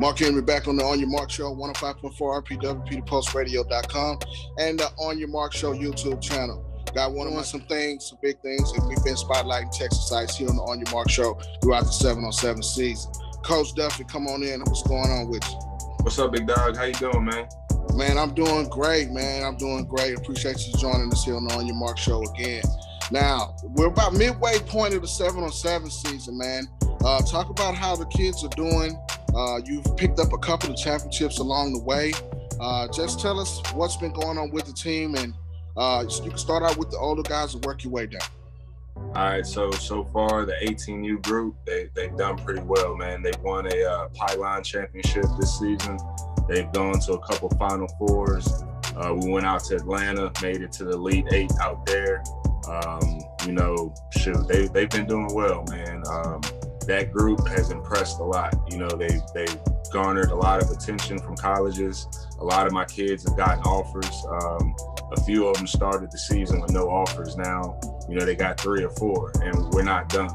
Mark Henry back on the On Your Mark Show, 105.4 RPW, PeterPulseRadio.com, and the On Your Mark Show YouTube channel. Got one of some big things, and we've been spotlighting Texas ICE here on the On Your Mark Show throughout the 7-on-7 season. Coach Duffey, come on in. What's going on with you? What's up, big dog? How you doing, man? Man, I'm doing great, man. I'm doing great. Appreciate you joining us here on the On Your Mark Show again. Now, we're about midway point of the 7-on-7 season, man. Talk about how the kids are doing. You've picked up a couple of championships along the way. Just tell us what's been going on with the team, and you can start out with the older guys and work your way down. All right, so far the 18U group, they've done pretty well, man. They've won a Pylon Championship this season. They've gone to a couple Final Fours. We went out to Atlanta, made it to the Elite 8 out there. They've been doing well, man. That group has impressed a lot. They've garnered a lot of attention from colleges. A lot of my kids have gotten offers. A few of them started the season with no offers. Now, they got 3 or 4, and we're not done.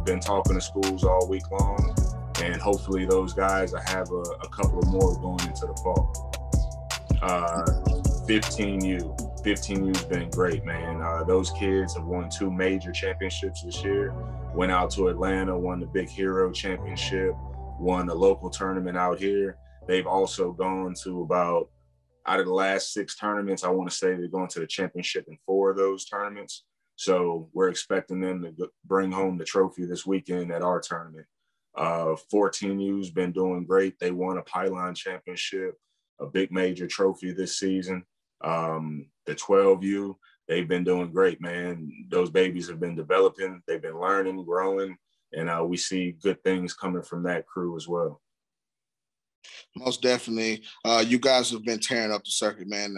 Been talking to schools all week long, and hopefully those guys will have a couple of more going into the fall. 15U's been great, man. Those kids have won 2 major championships this year. Went out to Atlanta, won the Big Hero Championship, won the local tournament out here. They've also gone to out of the last 6 tournaments, I want to say they're going to the championship in 4 of those tournaments. So we're expecting them to bring home the trophy this weekend at our tournament. 14U's been doing great. They won a Pylon Championship, a big major trophy this season. The 12U, they've been doing great, man. Those babies have been developing. They've been learning, growing, and we see good things coming from that crew as well. Most definitely. You guys have been tearing up the circuit, man.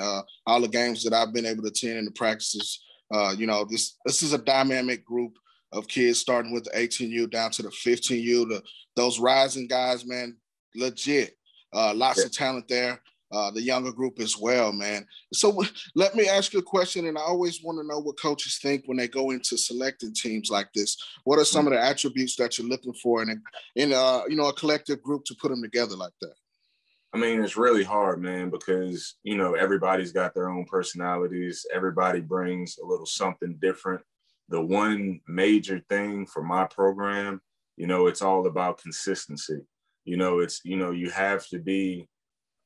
All the games that I've been able to attend and the practices, this is a dynamic group of kids, starting with the 18U down to the 15U. Those rising guys, man, legit. Lots of talent there. The younger group as well, man. So let me ask you a question, and I always want to know what coaches think when they go into selecting teams like this. What are some of the attributes that you're looking for in a collective group to put them together like that? I mean, it's really hard, man, because, everybody's got their own personalities. Everybody brings a little something different. The one major thing for my program, it's all about consistency. You have to be,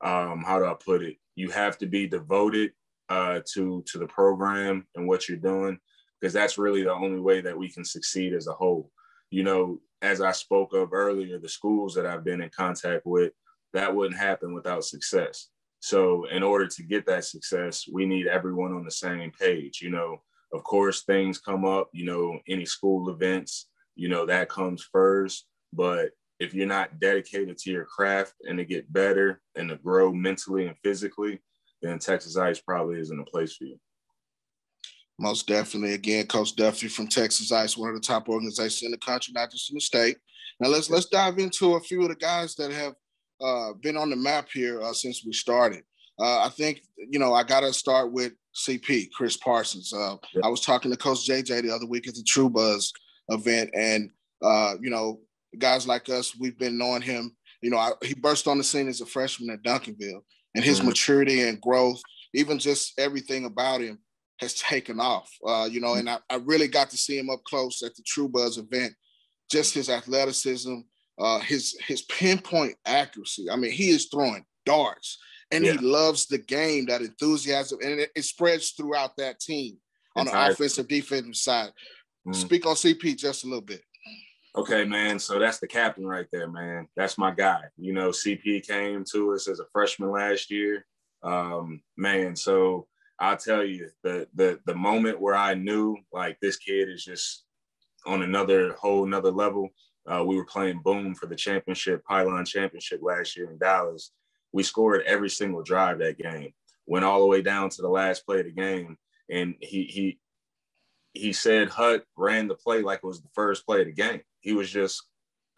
how do I put it? You have to be devoted to the program and what you're doing, because that's really the only way that we can succeed as a whole. As I spoke of earlier, the schools that I've been in contact with, that wouldn't happen without success. So in order to get that success, we need everyone on the same page. Of course, things come up, any school events, that comes first. But if you're not dedicated to your craft and to get better and to grow mentally and physically, then Texas ICE probably isn't a place for you. Most definitely. Again, Coach Duffey from Texas ICE, one of the top organizations in the country, not just in the state. Now let's dive into a few of the guys that have been on the map here since we started. I think, I got to start with CP, Chris Parsons. I was talking to Coach JJ the other week at the True Buzz event, and, guys like us, we've been knowing him. He burst on the scene as a freshman at Duncanville, and his maturity and growth, even just everything about him has taken off, and I really got to see him up close at the True Buzz event, just his athleticism, his pinpoint accuracy. I mean, he is throwing darts, and he loves the game, that enthusiasm, and it spreads throughout that team on the offensive, defensive side. Speak on CP just a little bit. Okay, man. So that's the captain right there, man. That's my guy. CP came to us as a freshman last year. Man, so I'll tell you, the moment where I knew, like, this kid is just on whole another level. We were playing Boom for the championship, Pylon Championship last year in Dallas. We scored every single drive that game, went all the way down to the last play of the game. And he said Hut ran the play like it was the first play of the game. He was just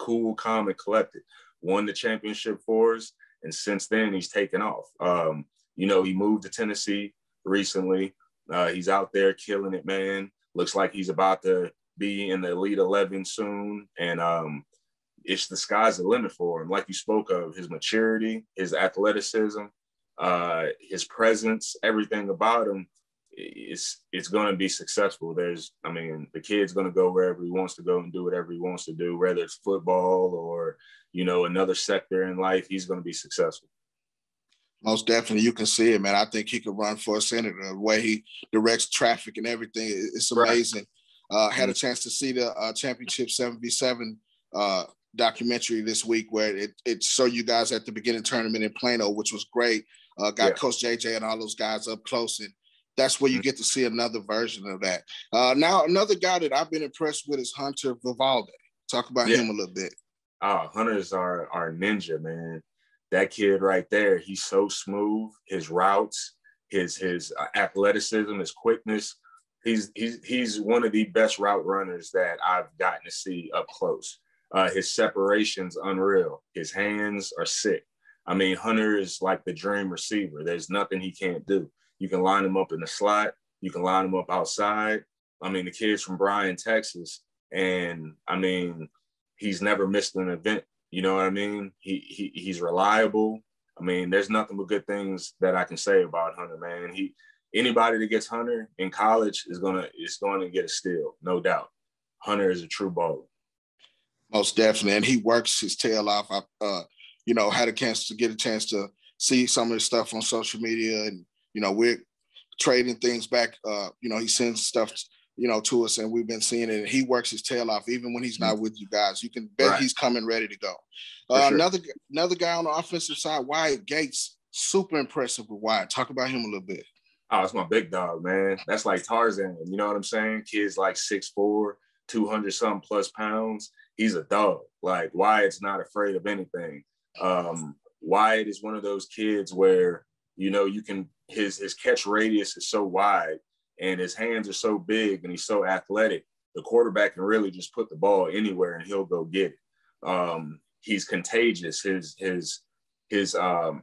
cool, calm, and collected. Won the championship for us, and since then he's taken off. He moved to Tennessee recently. He's out there killing it, man. Looks like he's about to be in the Elite 11 soon. And it's the sky's the limit for him. Like you spoke of, his maturity, his athleticism, his presence, everything about him, it's going to be successful. The kid's going to go wherever he wants to go and do whatever he wants to do, whether it's football or, another sector in life, he's going to be successful. Most definitely. You can see it, man. I think he could run for a senator. The way he directs traffic and everything, it's amazing. Right. Had a chance to see the championship 7v7 documentary this week where it showed you guys at the beginning tournament in Plano, which was great. Got Coach JJ and all those guys up close, and that's where you get to see another version of that. Now, another guy that I've been impressed with is Hunter Vivaldi. Talk about him a little bit. Hunter's our ninja, man. That kid right there, he's so smooth. His routes, his athleticism, his quickness. He's one of the best route runners that I've gotten to see up close. His separation's unreal. His hands are sick. I mean, Hunter is like the dream receiver. There's nothing he can't do. You can line him up in the slot. You can line him up outside. I mean, the kid's from Bryan, Texas, and I mean, he's never missed an event. You know what I mean? He's reliable. I mean, there's nothing but good things that I can say about Hunter, man. Anybody that gets Hunter in college is gonna get a steal, no doubt. Hunter is a true baller. Most definitely, and he works his tail off. I had a chance to see some of his stuff on social media, and we're trading things back. He sends stuff to us, and we've been seeing it. And he works his tail off, even when he's not with you guys. You can bet he's coming ready to go. Sure. Another guy on the offensive side, Wyatt Gates, super impressive with Wyatt. Talk about him a little bit. Oh, it's my big dog, man. That's like Tarzan. You know what I'm saying? Kid's like 6'4", 200-something plus pounds. He's a dog. Like, Wyatt's not afraid of anything. Wyatt is one of those kids where, you can his catch radius is so wide and his hands are so big and he's so athletic. The quarterback can really just put the ball anywhere and he'll go get it. He's contagious. His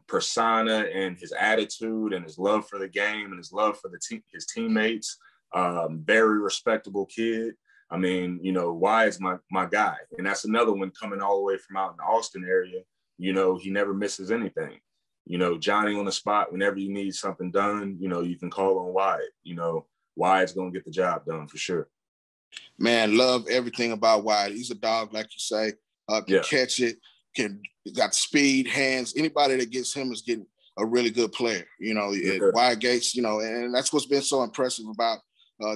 persona and his attitude and his love for the game and his love for his teammates. Very respectable kid. I mean, Wyatt's my guy. And that's another one coming all the way from out in the Austin area. He never misses anything. Johnny on the spot, whenever you need something done, you can call on Wyatt. Wyatt's going to get the job done for sure. Man, love everything about Wyatt. He's a dog, like you say, can catch it, got speed, hands. Anybody that gets him is getting a really good player. Wyatt Gates, and that's what's been so impressive about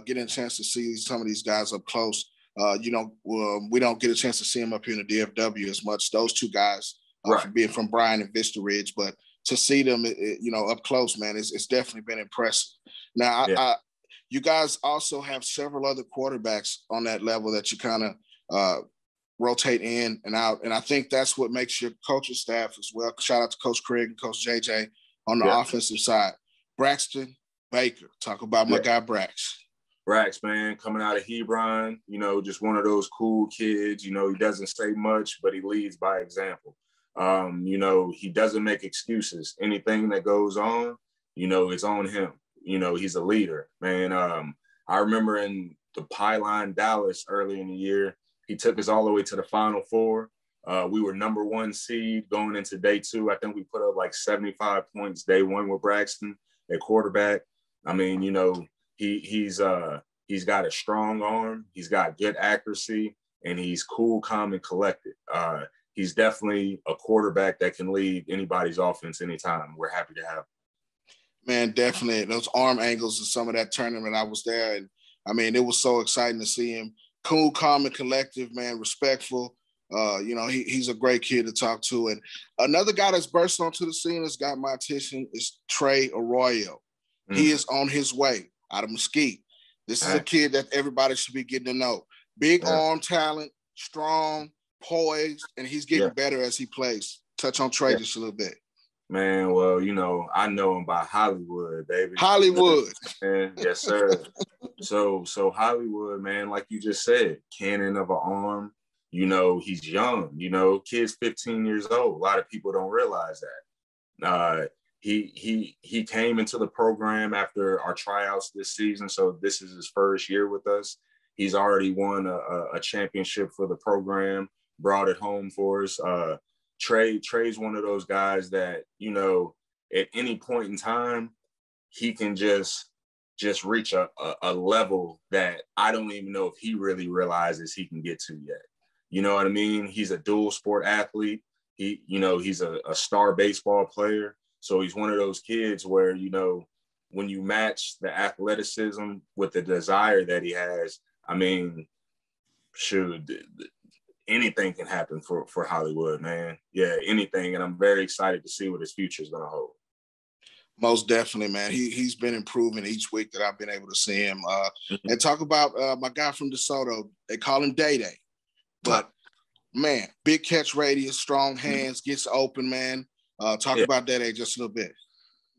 getting a chance to see some of these guys up close. We don't get a chance to see them up here in the DFW as much. Those two guys, being from Bryan and Vista Ridge, but to see them, up close, man, it's definitely been impressive. Now, you guys also have several other quarterbacks on that level that you kind of rotate in and out, and I think that's what makes your coaching staff as well. Shout out to Coach Craig and Coach JJ on the offensive side. Braxton Baker, talk about my guy Brax. Brax, man, coming out of Hebron, just one of those cool kids. He doesn't say much, but he leads by example. He doesn't make excuses. Anything that goes on, it's on him. He's a leader, man. I remember in the Pylon Dallas early in the year, he took us all the way to the Final Four. We were number 1 seed going into day 2. I think we put up like 75 points day 1 with Braxton at quarterback. I mean, he's got a strong arm. He's got good accuracy, and he's cool, calm, and collected. He's definitely a quarterback that can lead anybody's offense anytime. We're happy to have him. Man, definitely. Those arm angles in some of that tournament, I was there, and I mean, it was so exciting to see him. Cool, calm, and collective, man, respectful. He's a great kid to talk to. And another guy that's burst onto the scene that's got my attention is Trey Arroyo. He is on his way out of Mesquite. This is a kid that everybody should be getting to know. Big arm talent, strong, poised, and he's getting better as he plays. Touch on Trey just a little bit. Man, well, I know him by Hollywood, baby. Hollywood. Yes, sir. So Hollywood, man, like you just said, cannon of an arm. He's young. Kid's 15 years old. A lot of people don't realize that. He came into the program after our tryouts this season, so this is his first year with us. He's already won a championship for the program brought it home for us. Trey's one of those guys that, you know, at any point in time, he can just reach a level that I don't even know if he really realizes he can get to yet. You know what I mean? He's a dual sport athlete. He's a star baseball player. So he's one of those kids where, you know, when you match the athleticism with the desire that he has, I mean, shoot, anything can happen for Hollywood, man. Yeah, anything. And I'm very excited to see what his future is going to hold. Most definitely, man. He's been improving each week that I've been able to see him. And talk about my guy from DeSoto. They call him Day Day. But, man, big catch radius, strong hands, gets open, man. Talk about Day Day just a little bit.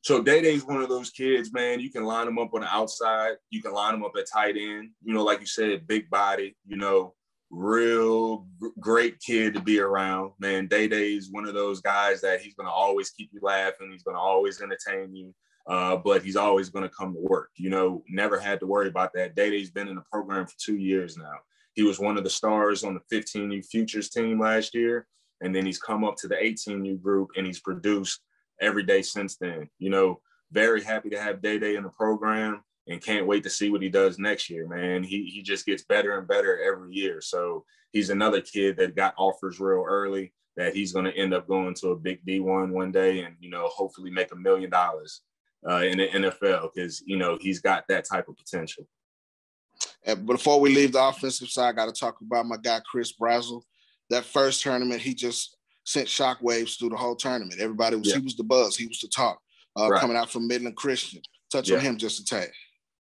So Day Day's one of those kids, man. You can line him up on the outside. You can line him up at tight end. You know, like you said, big body, you know, real great kid to be around, man. Day Day's one of those guys that he's going to always keep you laughing. He's going to always entertain you, but he's always going to come to work. You know, never had to worry about that. Day Day's been in the program for 2 years now. He was one of the stars on the 15U Futures team last year, and then he's come up to the 18U group, and he's produced every day since then. You know, very happy to have Day Day in the program and can't wait to see what he does next year, man. He just gets better and better every year. So he's another kid that got offers real early that he's going to end up going to a big D1 one day and, you know, hopefully make $1 million in the NFL because, you know, he's got that type of potential. And before we leave the offensive side, I got to talk about my guy, Chris Brazel. That first tournament, he just sent shockwaves through the whole tournament. Everybody was, he was the buzz. He was the talk coming out from Midland Christian. Touch on him just a tad.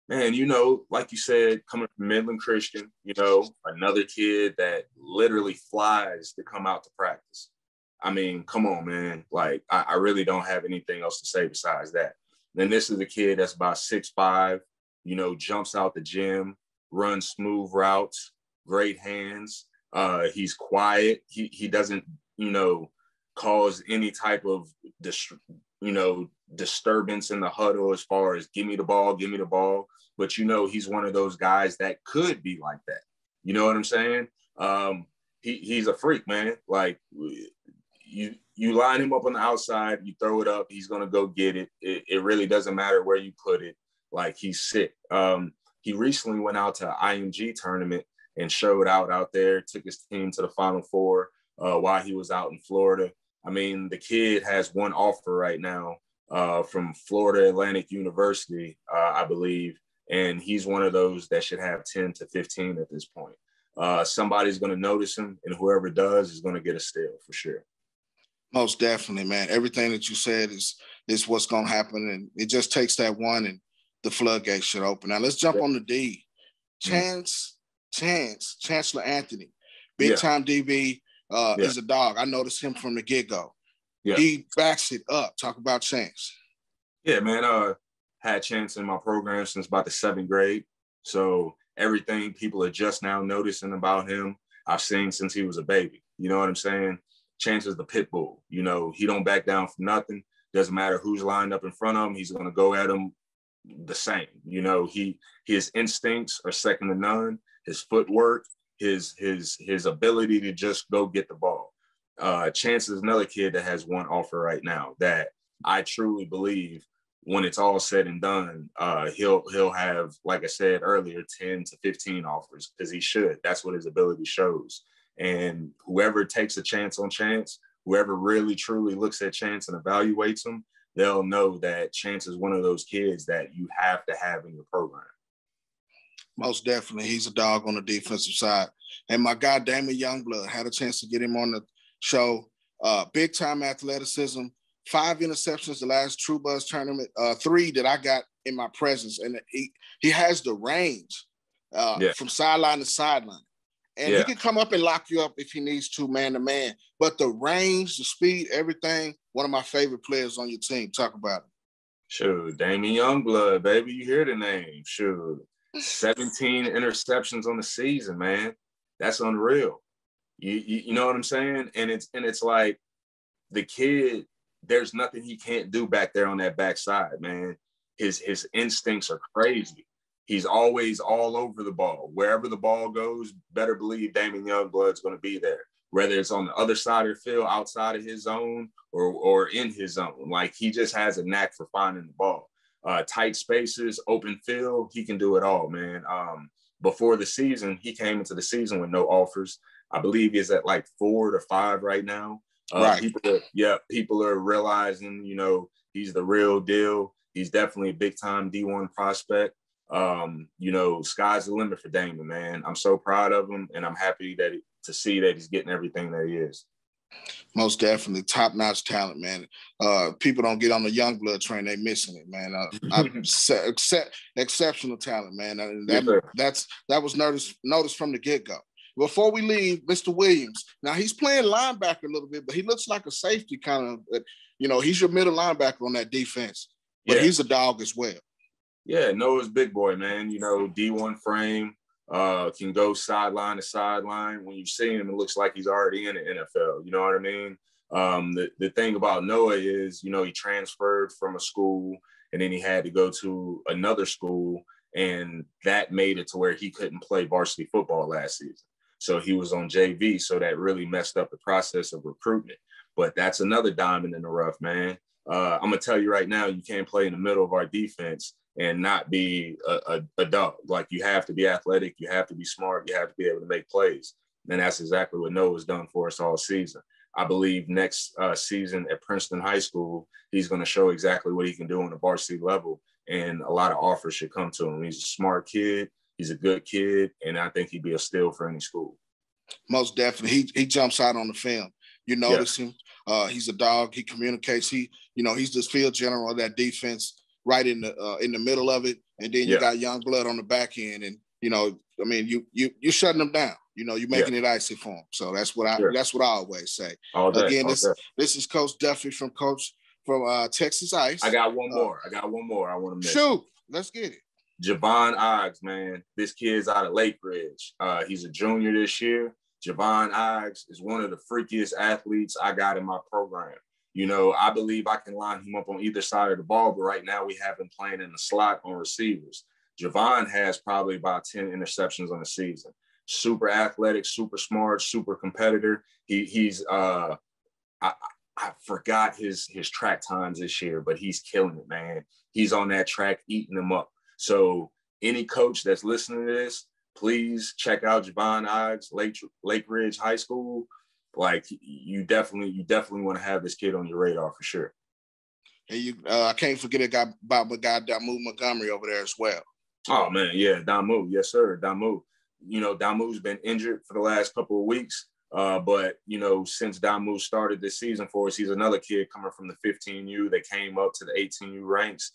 Man, you know, like you said, coming from Midland Christian, you know, another kid that literally flies to come out to practice. I mean, come on, man. Like, I really don't have anything else to say besides that. Then this is a kid that's about 6'5", you know, jumps out the gym, runs smooth routes, great hands. He's quiet. He doesn't, you know, cause any type of, disturbance in the huddle as far as give me the ball. But, you know, he's one of those guys that could be like that. You know what I'm saying? He's a freak, man. Like, you line him up on the outside, you throw it up, he's going to go get it. It really doesn't matter where you put it. Like, he's sick. He recently went out to IMG tournament and showed out there, took his team to the Final Four while he was out in Florida. I mean, the kid has one offer right now from Florida Atlantic University, I believe, and he's one of those that should have 10 to 15 at this point. Somebody's going to notice him, and whoever does is going to get a steal for sure. Most definitely, man. Everything that you said is what's going to happen, and it just takes that one, and the floodgates should open. Now, let's jump on the D. Chancellor Anthony, big-time DB, is a dog. I noticed him from the get-go. Yeah. He backs it up. Talk about Chance. Yeah, man. Had Chance in my program since about the 7th grade. So everything people are just now noticing about him, I've seen since he was a baby. You know what I'm saying? Chance is the pit bull. You know, he don't back down for nothing. Doesn't matter who's lined up in front of him. He's going to go at him the same. You know, his instincts are second to none. His footwork, his ability to just go get the ball. Chance is another kid that has one offer right now that I truly believe when it's all said and done, he'll have, like I said earlier, 10 to 15 offers because he should. That's what his ability shows. And whoever takes a chance on Chance, whoever really truly looks at Chance and evaluates him, they'll know that Chance is one of those kids that you have to have in your program. Most definitely. He's a dog on the defensive side. And my guy, Damien Youngblood, had a chance to get him on the show. Big-time athleticism, 5 interceptions the last True Buzz tournament, 3 that I got in my presence. And he has the range from sideline to sideline. And he can come up and lock you up if he needs to, man-to-man. But the range, the speed, everything, one of my favorite players on your team. Talk about it. Sure, Damien Youngblood, baby. You hear the name. Sure. 17 interceptions on the season, man. That's unreal. You know what I'm saying? And it's like the kid, there's nothing he can't do back there on that backside, man. His instincts are crazy. He's always all over the ball. Wherever the ball goes, better believe Damien Youngblood's going to be there. whether it's on the other side of the field, outside of his zone, or in his zone. Like, he just has a knack for finding the ball. Tight spaces, open field, he can do it all, man. Before the season, he came into the season with no offers. I believe he's at like 4 to 5 right now. Right. People are realizing, you know, he's the real deal. He's definitely a big-time D1 prospect. You know, sky's the limit for Damon, man. I'm so proud of him, and I'm happy to see that he's getting everything that he is. Most definitely, top-notch talent, man. People don't get on the Youngblood train; they missing it, man. Exceptional talent, man. That was noticed from the get-go. Before we leave, Mr. Williams. Now he's playing linebacker a little bit, but he looks like a safety kind of. You know, he's your middle linebacker on that defense, but he's a dog as well. Yeah, Noah's big boy, man. You know, D1 frame, can go sideline to sideline. When you see him, it looks like he's already in the NFL. You know what I mean? The thing about Noah is, you know, he transferred from a school and then he had to go to another school, and that made it to where he couldn't play varsity football last season. So he was on JV, so that really messed up the process of recruitment. But that's another diamond in the rough, man. I'm going to tell you right now, you can't play in the middle of our defense and not be a dog. Like, you have to be athletic, you have to be smart, you have to be able to make plays. And that's exactly what Noah's done for us all season. I believe next season at Princeton High School, he's going to show exactly what he can do on the varsity level, and a lot of offers should come to him. He's a smart kid, he's a good kid, and I think he'd be a steal for any school. Most definitely. He jumps out on the film. You notice him. He's a dog. He communicates. He's the field general of that defense, right in the middle of it. And then you got Youngblood on the back end, and you're shutting them down. You know, you're making it icy for them. So that's what I always say. Again, this is Coach Duffey from Texas ICE. I got one more. I want to mention. Shoot, let's get it. Javon Ox, man. This kid's out of Lake Ridge. He's a junior this year. Javon Ox is one of the freakiest athletes I got in my program. You know, I believe I can line him up on either side of the ball, but right now we have him playing in the slot on receivers. Javon has probably about 10 interceptions on the season. Super athletic, super smart, super competitor. He's I forgot his track times this year, but he's killing it, man. He's on that track eating them up. So any coach that's listening to this, please check out Javon Ox, Lake Ridge High School. Like, you definitely want to have this kid on your radar for sure. And I can't forget about my guy Damu Montgomery over there as well. Oh man, yeah, Damu, yes sir, Damu. You know, Damu's been injured for the last couple of weeks, but you know, since Damu started this season for us, he's another kid coming from the 15U that came up to the 18U ranks.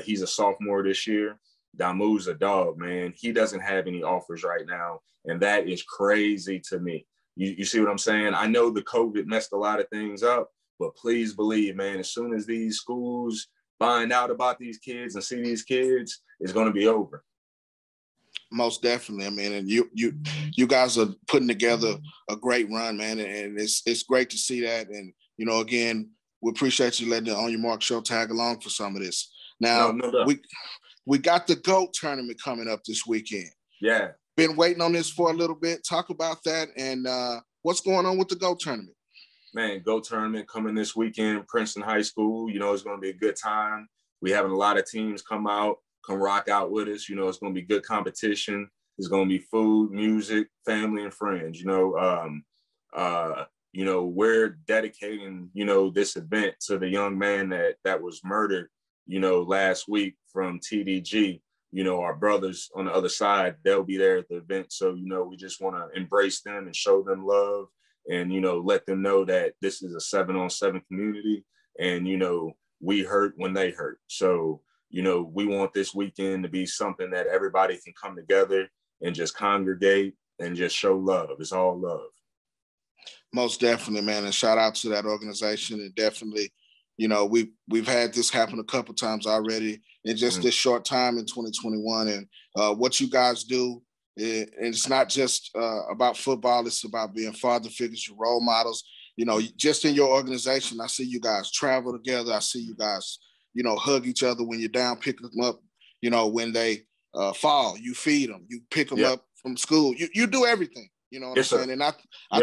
He's a sophomore this year. Damu's a dog, man. He doesn't have any offers right now, and that is crazy to me. You see what I'm saying? I know the COVID messed a lot of things up, but please believe, man, as soon as these schools find out about these kids and see these kids, it's going to be over. Most definitely. I mean, and you guys are putting together a great run, man, and it's great to see that. And, you know, again, we appreciate you letting the On Your Mark Show tag along for some of this. Now, we got the GOAT tournament coming up this weekend. Yeah. Been waiting on this for a little bit. Talk about that and what's going on with the GOAT tournament. Man, GOAT tournament coming this weekend, Princeton High School. You know, it's going to be a good time. We having a lot of teams come rock out with us. You know, it's going to be good competition. There's going to be food, music, family, and friends. You know, we're dedicating, you know, this event to the young man that was murdered, you know, last week from TDG. You know, our brothers on the other side, they'll be there at the event. So, you know, we just want to embrace them and show them love and, you know, let them know that this is a 7-on-7 community. And, you know, we hurt when they hurt. So, you know, we want this weekend to be something that everybody can come together and just congregate and just show love. It's all love. Most definitely, man. And shout out to that organization. And definitely, you know, we've had this happen a couple times already in just this short time in 2021. And what you guys do, and it's not just about football. It's about being father figures, your role models. You know, just in your organization, I see you guys travel together. I see you guys, you know, hug each other when you're down, pick them up. You know, when they fall, you feed them, you pick them up from school. You do everything. You know what I'm saying? And I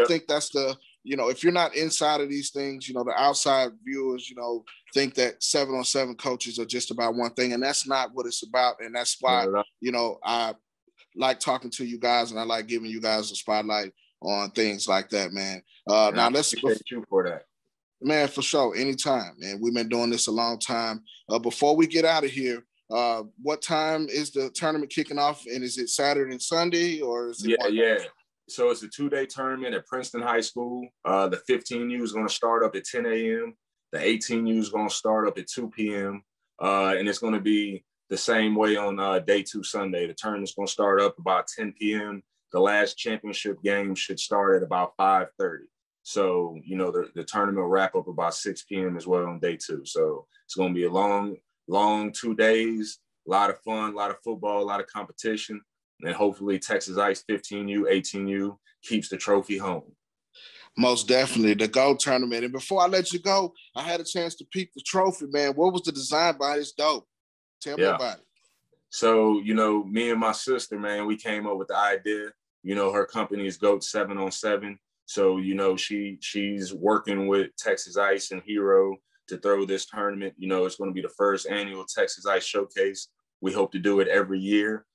think that's the, you know, if you're not inside of these things, you know, the outside viewers, you know, think that 7-on-7 coaches are just about one thing, and that's not what it's about. And that's why, you know, I like talking to you guys, and I like giving you guys a spotlight on things like that, man. Now let's appreciate you for that. Man, for sure. Anytime, man. We've been doing this a long time. Before we get out of here, what time is the tournament kicking off? And is it Saturday and Sunday, or is it Yeah. So it's a 2-day tournament at Princeton High School. The 15U is going to start up at 10 a.m. The 18U is going to start up at 2 p.m. And it's going to be the same way on day 2 Sunday. The tournament's going to start up about 10 p.m. The last championship game should start at about 5:30. So, you know, the tournament will wrap up about 6 p.m. as well on day 2. So it's going to be a long 2 days, a lot of fun, a lot of football, a lot of competition. And hopefully Texas ICE 15U, 18U keeps the trophy home. Most definitely, the GO tournament. And before I let you go, I had a chance to peek the trophy, man. What was the design behind this dope? Tell me about it. So, you know, me and my sister, man, we came up with the idea. You know, her company is GOAT 7-on-7. So, you know, she's working with Texas ICE and Hero to throw this tournament. You know, it's going to be the first annual Texas ICE showcase. We hope to do it every year.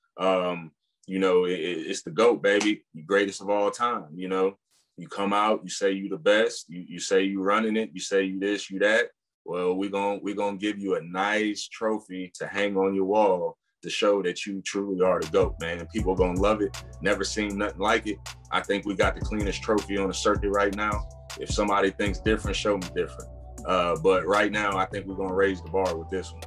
You know, it's the GOAT, baby, the greatest of all time. You know, you come out, you say you the best, you say you running it, you say you this, you that. Well, we're gonna give you a nice trophy to hang on your wall to show that you truly are the GOAT, man. And people are gonna love it. Never seen nothing like it. I think we got the cleanest trophy on the circuit right now. If somebody thinks different, show me different. But right now, I think we're gonna raise the bar with this one.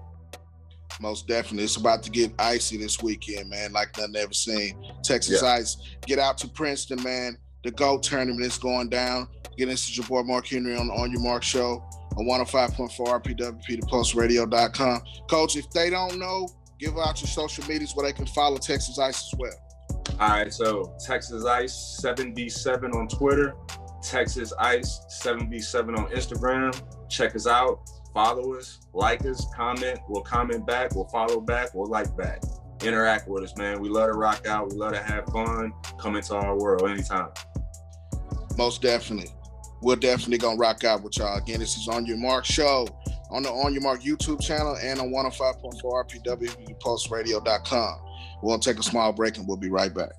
Most definitely. It's about to get icy this weekend, man, like nothing ever seen. Texas ICE, get out to Princeton, man. The GOAT tournament is going down. Again, this is your boy Mark Henry on the On Your Mark Show on 105.4 RPWP, thepulseradio.com. Coach, if they don't know, give out your social medias where they can follow Texas ICE as well. All right, so Texas ICE 7v7 on Twitter, Texas ICE 7v7 on Instagram. Check us out. Follow us, like us, comment. We'll comment back. We'll follow back. We'll like back. Interact with us, man. We love to rock out. We love to have fun. Come into our world anytime. Most definitely. We're definitely going to rock out with y'all. Again, this is On Your Mark Show on the On Your Mark YouTube channel and on 105.4 RPW, thepulseradio.com. We'll take a small break and we'll be right back.